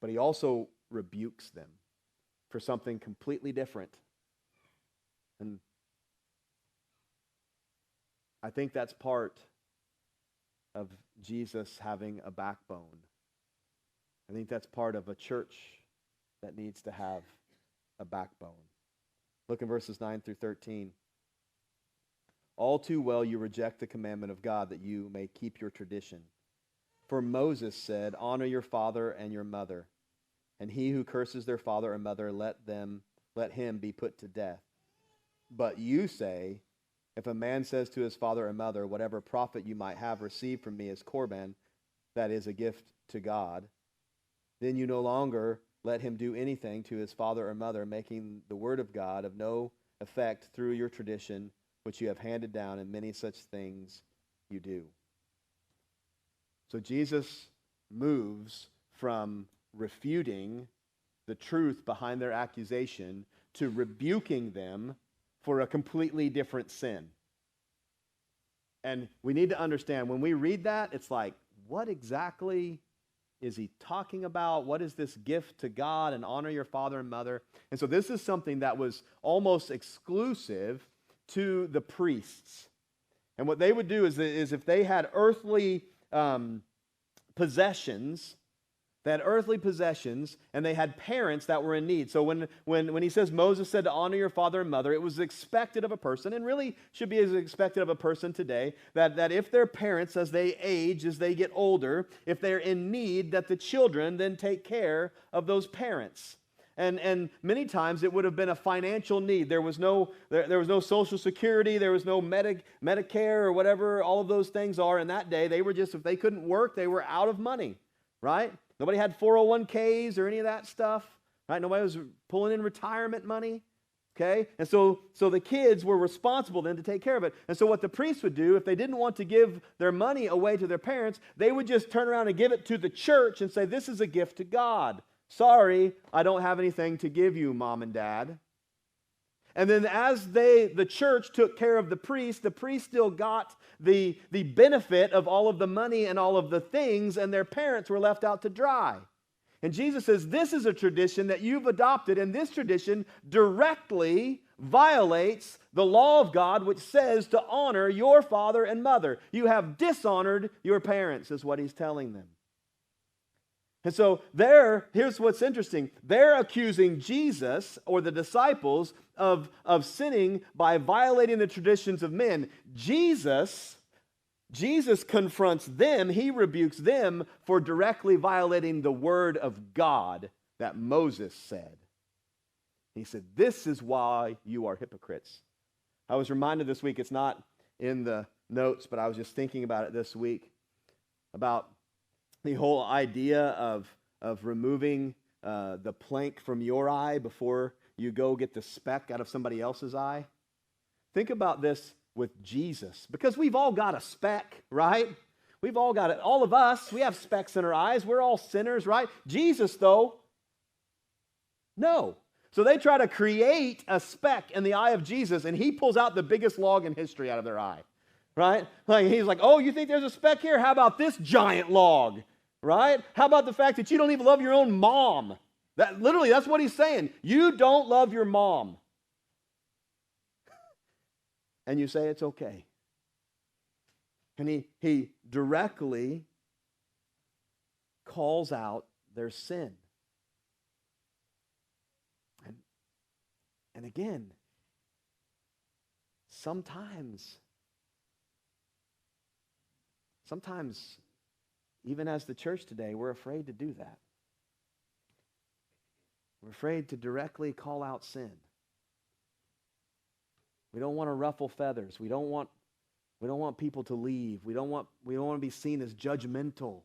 but he also rebukes them for something completely different. And I think that's part of Jesus having a backbone. I think that's part of a church that needs to have a backbone. Look in verses 9 through 13. All too well you reject the commandment of God that you may keep your tradition. For Moses said, honor your father and your mother, and he who curses their father or mother, let him be put to death. But you say, if a man says to his father or mother, whatever profit you might have received from me as korban, that is a gift to God, then you no longer let him do anything to his father or mother, making the word of God of no effect through your tradition, which you have handed down, and many such things you do. So Jesus moves from refuting the truth behind their accusation to rebuking them for a completely different sin. And we need to understand, when we read that, it's like, what exactly is he talking about? What is this gift to God and honor your father and mother? And so this is something that was almost exclusive to the priests. And what they would do is if they had earthly possessions, and they had parents that were in need. So when he says Moses said to honor your father and mother, it was expected of a person, and really should be as expected of a person today, that if their parents, as they age, as they get older, if they're in need, that the children then take care of those parents. And many times it would have been a financial need. There was no Social Security, there was no Medicare or whatever all of those things are in that day. They were just, if they couldn't work, they were out of money, right? Nobody had 401ks or any of that stuff, right? Nobody was pulling in retirement money, okay? And so the kids were responsible then to take care of it. And so what the priests would do, if they didn't want to give their money away to their parents, they would just turn around and give it to the church and say, this is a gift to God. Sorry, I don't have anything to give you, Mom and Dad. And then as the church took care of the priest still got the benefit of all of the money and all of the things, and their parents were left out to dry. And Jesus says, this is a tradition that you've adopted, and this tradition directly violates the law of God, which says to honor your father and mother. You have dishonored your parents, is what he's telling them. And so here's what's interesting. They're accusing Jesus or the disciples of sinning by violating the traditions of men. Jesus confronts them. He rebukes them for directly violating the word of God that Moses said. He said, this is why you are hypocrites. I was reminded this week, it's not in the notes, but I was just thinking about it this week, about the whole idea of removing the plank from your eye before you go get the speck out of somebody else's eye. Think about this with Jesus, because we've all got a speck, right? We've all got it. All of us, we have specks in our eyes. We're all sinners, right? Jesus, though, no. So they try to create a speck in the eye of Jesus, and he pulls out the biggest log in history out of their eye. Right? Like he's like, oh, you think there's a speck here? How about this giant log? Right? How about the fact that you don't even love your own mom? That's what he's saying. You don't love your mom. And you say it's okay. And he directly calls out their sin. And again, sometimes, even as the church today, we're afraid to do that. We're afraid to directly call out sin. We don't want to ruffle feathers. We don't want people to leave. We don't want to be seen as judgmental.